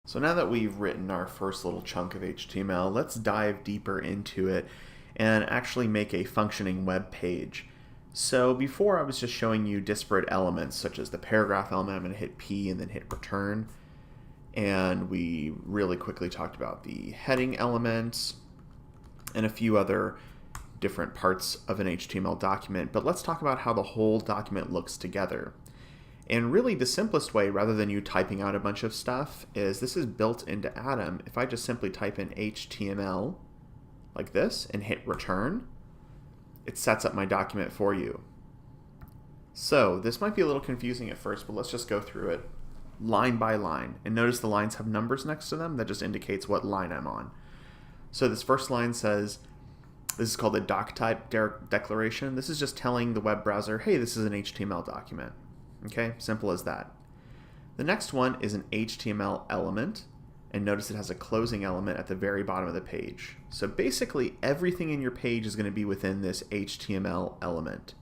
So now that we've written our first little chunk of HTML, let's dive deeper into it and actually make a functioning web page. So before I was just showing you disparate elements such as the paragraph element. I'm going to hit P and then hit return. And we really quickly talked about the heading elements and a few other different parts of an HTML document. But let's talk about how the whole document looks together. And really the simplest way, rather than you typing out a bunch of stuff, is this is built into Atom. If I just simply type in HTML like this and hit return, it sets up my document for you. So this might be a little confusing at first, but let's just go through it line by line. And notice the lines have numbers next to them. That just indicates what line I'm on. So this first line says, this is called the doc type declaration. This is just telling the web browser, hey, this is an HTML document. Okay, simple as that. The next one is an HTML element, and notice it has a closing element at the very bottom of the page. So basically everything in your page is going to be within this HTML element.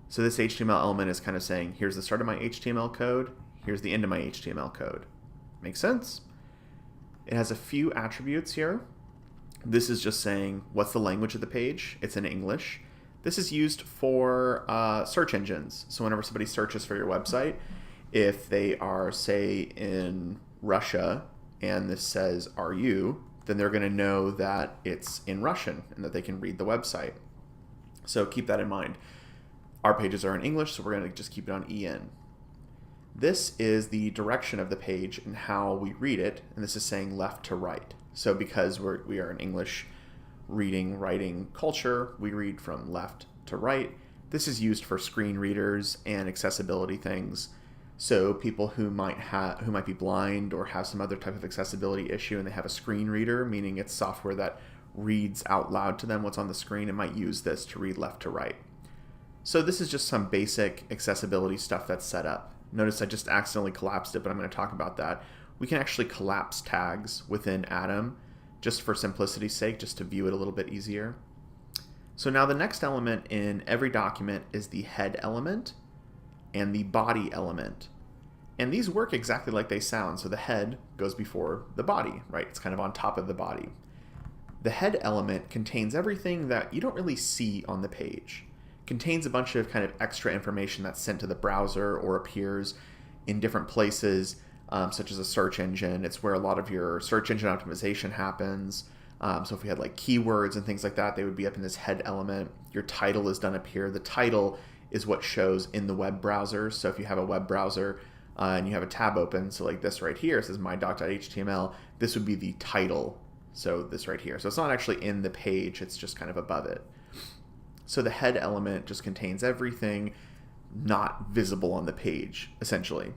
So this HTML element is kind of saying, here's the start of my HTML code, here's the end of my HTML code. Make sense? It has a few attributes here. This is just saying, what's the language of the page? It's in English. This is used for search engines. So whenever somebody searches for your website, if they are, say, in Russia and this says, are you, then they're going to know that it's in Russian and that they can read the website. So keep that in mind. Our pages are in English, so we're going to just keep it on EN. This is the direction of the page and how we read it, and this is saying left to right. So because we are an English reading, writing culture, we read from left to right. This is used for screen readers and accessibility things. So people who might be blind or have some other type of accessibility issue and they have a screen reader, meaning it's software that reads out loud to them what's on the screen, it might use this to read left to right. So this is just some basic accessibility stuff that's set up. Notice I just accidentally collapsed it, but I'm going to talk about that. We can actually collapse tags within Atom just for simplicity's sake, just to view it a little bit easier. So now the next element in every document is the head element and the body element. And these work exactly like they sound. So the head goes before the body, right? It's kind of on top of the body. The head element contains everything that you don't really see on the page. It contains a bunch of kind of extra information that's sent to the browser or appears in different places, such as a search engine. It's where a lot of your search engine optimization happens. So if we had like keywords and things like that, they would be up in this head element. Your title is done up here. The title is what shows in the web browser. So if you have a web browser and you have a tab open, so like this right here, it says my.html, this would be the title. So this right here. So it's not actually in the page, it's just kind of above it. So the head element just contains everything not visible on the page, essentially.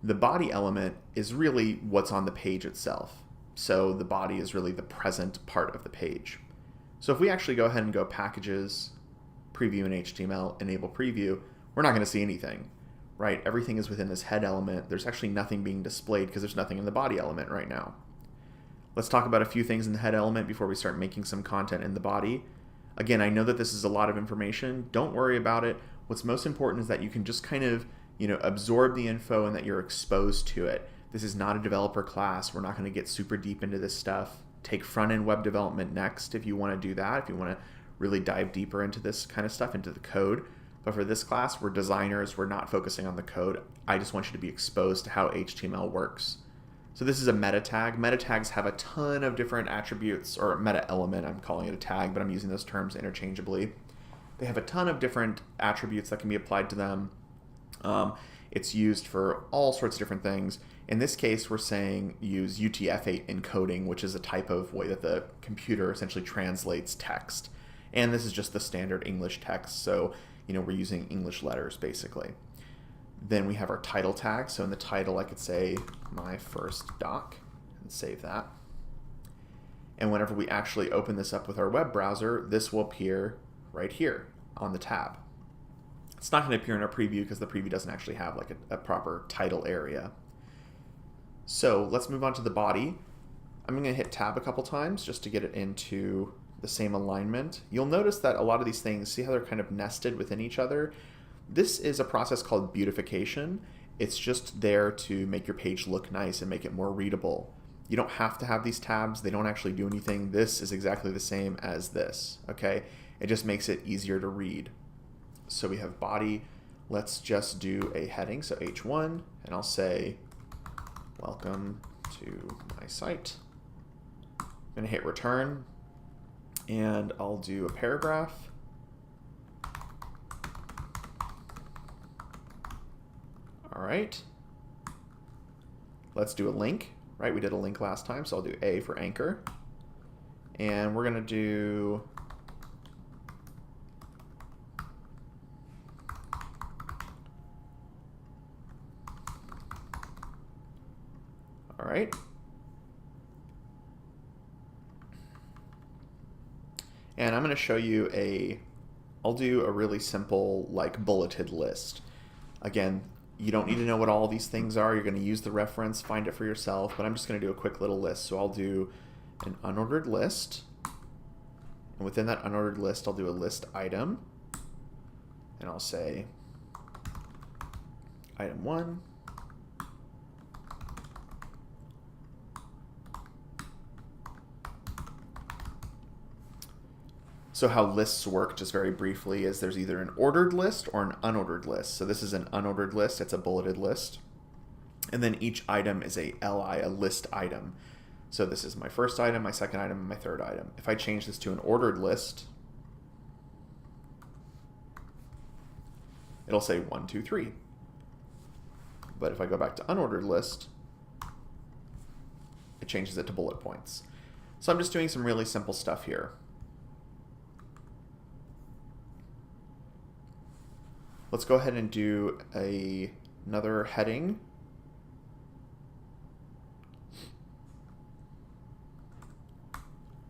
The body element is really what's on the page itself. So the body is really the present part of the page. So if we actually go ahead and go packages, preview in HTML, enable preview, we're not going to see anything, right? Everything is within this head element. There's actually nothing being displayed because there's nothing in the body element right now. Let's talk about a few things in the head element before we start making some content in the body. Again, I know that this is a lot of information. Don't worry about it. What's most important is that you can just kind of absorb the info and that you're exposed to it. This is not a developer class. We're not going to get super deep into this stuff. Take front-end web development next if you want to do that, if you want to really dive deeper into this kind of stuff, into the code. But for this class, we're designers. We're not focusing on the code. I just want you to be exposed to how HTML works. So this is a meta tag. Meta tags have a ton of different attributes, or meta element, I'm calling it a tag, but I'm using those terms interchangeably. They have a ton of different attributes that can be applied to them. It's used for all sorts of different things. In this case, we're saying use UTF-8 encoding, which is a type of way that the computer essentially translates text. And this is just the standard English text, so we're using English letters basically. Then we have our title tag. So in the title, I could say my first doc and save that. And whenever we actually open this up with our web browser, this will appear right here on the tab. It's not going to appear in our preview because the preview doesn't actually have like a proper title area. So let's move on to the body. I'm going to hit tab a couple times just to get it into the same alignment. You'll notice that a lot of these things, see how they're kind of nested within each other? This is a process called beautification, It's just there to make your page look nice and make it more readable. You don't have to have these tabs. They don't actually do anything. This is exactly the same as this, okay? It just makes it easier to read. So we have body. Let's just do a heading, so H1, and I'll say, welcome to my site. I'm gonna hit return, and I'll do a paragraph. All right. Let's do a link, right? We did a link last time, so I'll do A for anchor. And we're gonna do all right. And I'm going to show you I'll do a really simple like bulleted list. Again, you don't need to know what all these things are. You're going to use the reference, find it for yourself, but I'm just going to do a quick little list. So I'll do an unordered list. And within that unordered list, I'll do a list item. And I'll say item 1. So how lists work, just very briefly, is there's either an ordered list or an unordered list. So this is an unordered list, it's a bulleted list. And then each item is a LI, a list item. So this is my first item, my second item, and my third item. If I change this to an ordered list, it'll say 1, 2, 3. But if I go back to unordered list, it changes it to bullet points. So I'm just doing some really simple stuff here. Let's go ahead and do another heading.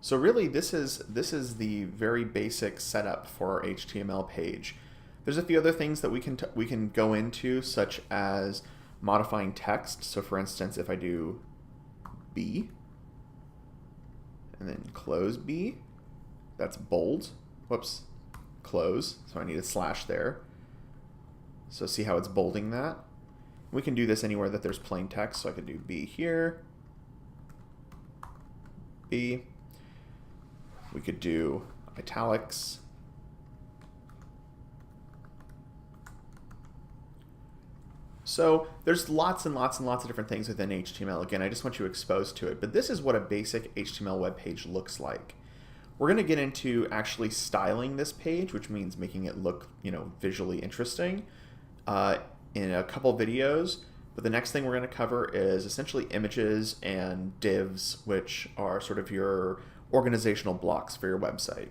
So really, this is the very basic setup for our HTML page. There's a few other things that we can go into, such as modifying text. So for instance, if I do B and then close B, that's bold. Whoops, close. So I need a slash there. So see how it's bolding that? We can do this anywhere that there's plain text. So I could do B here, B. We could do italics. So there's lots and lots and lots of different things within HTML. Again, I just want you exposed to it. But this is what a basic HTML web page looks like. We're going to get into actually styling this page, which means making it look, visually interesting, in a couple videos. But the next thing we're going to cover is essentially images and divs, which are sort of your organizational blocks for your website.